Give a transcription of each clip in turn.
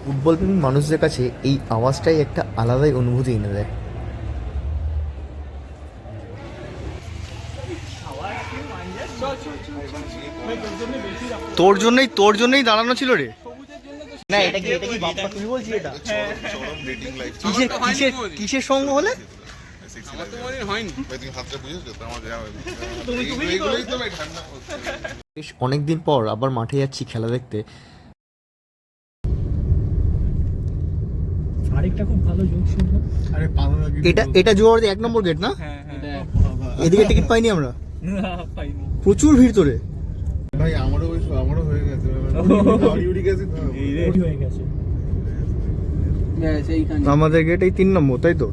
Football প্রেমী মানুষদের কাছে এই আওয়াজটাই একটা আলাদাই অনুভূতি এনে দেয়। তোর জন্যই দাঁড়ানো ছিল রে। না এটা কি বাপ্পা তুমি বলছি এটা কিসের সঙ্গ হলে বেশ অনেকদিন পর আবার মাঠে যাচ্ছি খেলা দেখতে। এটা জোয়ার 1 নম্বর গেট না? এদিকে টিকিট পাইনি আমরা, প্রচুর ভিড় তোরে ভাই। আমারও হয়ে গেছে আমাদের গেট এই 3 নম্বর, তাই তো?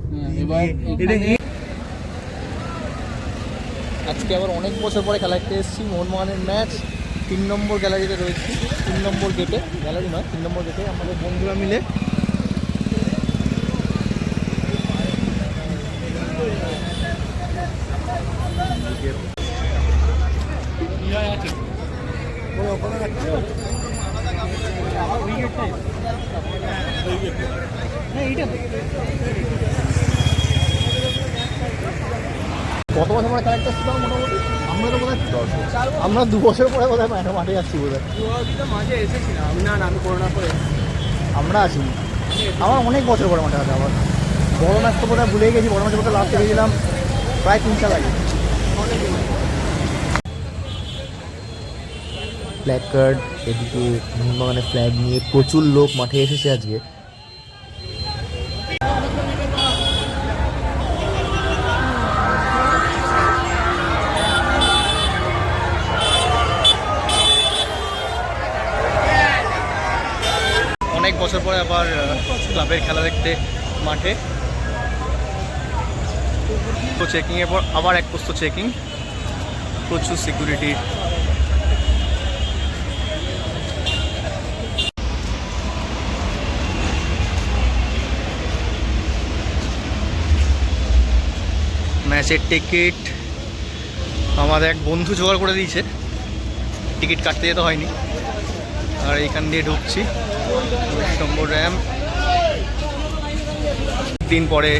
আজকে আবার অনেক বছর পরে খেলা দেখতে এসেছি। মোহনবাগানের ম্যাচ 3 নম্বর গ্যালারিতে রয়েছি, 3 নম্বর গেটে, গ্যালারি নয় 3 নম্বর গেটে আমাদের বন্ধুরা মিলে। কত বছর পরে খেলা দেখতে মোটামুটি আমরা তো বোধহয় 2 বছর পরে বোধহয় মাঠে যাচ্ছি বোধহয়। মাঝে এসেছিলাম না, আমি করোনা পরে আমরা আসিনি। আমার অনেক বছর পরে মাঠে আছে। আবার বড় ম্যাচ তো বোধহয় ভুলে গেছি। বড় ম্যাচে বোধহয় লাস্টে গেছিলাম প্রায় 3 সাল আগে। ফ্ল্যাগ কার্ড, এদিকে মোহনবাগানের ফ্ল্যাগ নিয়ে প্রচুর লোক মাঠে এসেছে আজকে। অনেক বছর পরে আবার ক্লাবের খেলা দেখতে মাঠে। তো চেকিংয়ের পর আবার এক পোস্ত চেকিং, প্রচুর সিকিউরিটি। ম্যাচের টিকিট আমাদের এক বন্ধু জোগাড় করে দিয়েছে, টিকিট কাটতে যেতে হয়নি। আর এইখান দিয়ে ঢুকছি নম্বর র্যাম। দিন পরে,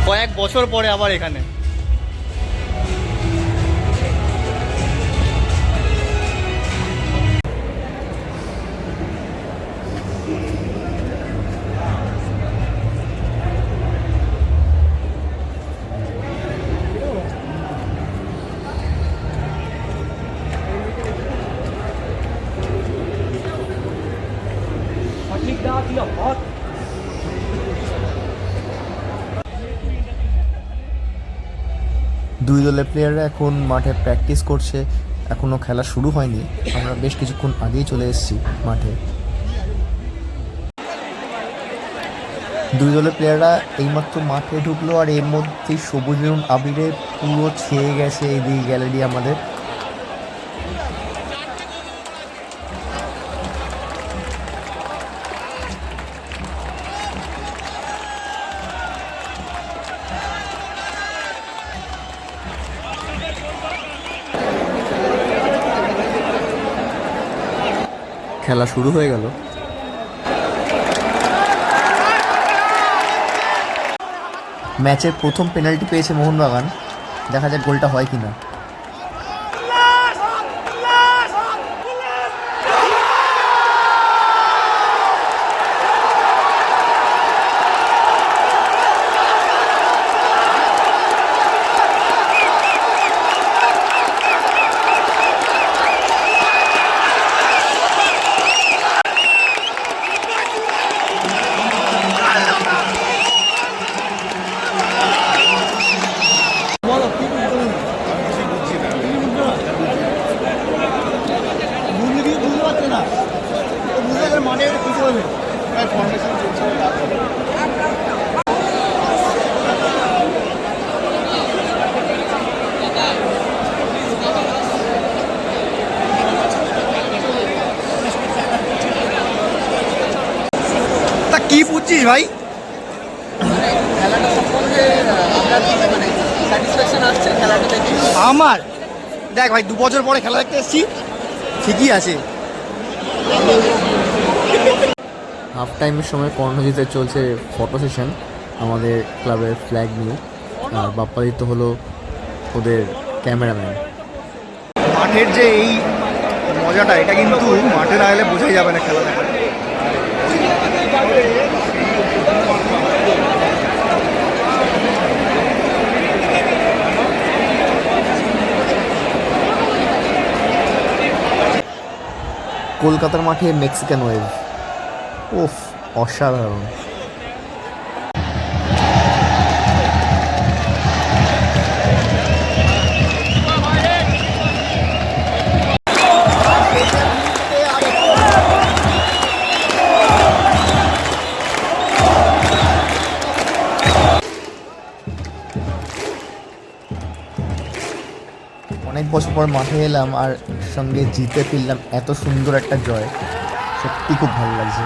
কয়েক বছর পরে আবার এখানে। দুই দলের প্লেয়াররা এখন মাঠে প্র্যাকটিস করছে, এখনও খেলা শুরু হয়নি। আমরা বেশ কিছুক্ষণ আগেই চলে এসেছি মাঠে। দুই দলের প্লেয়াররা এইমাত্র মাঠে ঢুকলো, আর এর মধ্যেই সবুজ বেগুন আবিরে পুরো ছেয়ে গেছে এই গ্যালারি আমাদের। খেলা শুরু হয়ে গেল। ম্যাচের প্রথম পেনাল্টি পেয়েছে মোহনবাগান, দেখা যাক গোলটা হয় কিনা। কি বুঝছিস ভাই? আমার দেখ ভাই, 2 বছর পরে খেলা দেখতে এসেছি, ঠিকই আছে। হাফ টাইমের সময় কর্ণজিতে চলছে ফটো সেশন আমাদের ক্লাবের ফ্ল্যাগ নিয়ে, আর বাপ্পাদিত্য হলো ওদের ক্যামেরাম্যান। মাঠের যে এই মজাটা, এটা কিন্তু মাঠে না এলে বোঝাই যাবে না খেলা দেখা। কলকাতার মাঠে মেক্সিকান ওয়েভ, উফ অসাধারণ। অনেক বছর পর মাঠে এলাম আর সঙ্গে জিতে ফিরলাম, এত সুন্দর একটা জয়, সত্যি খুব ভালো লাগছে।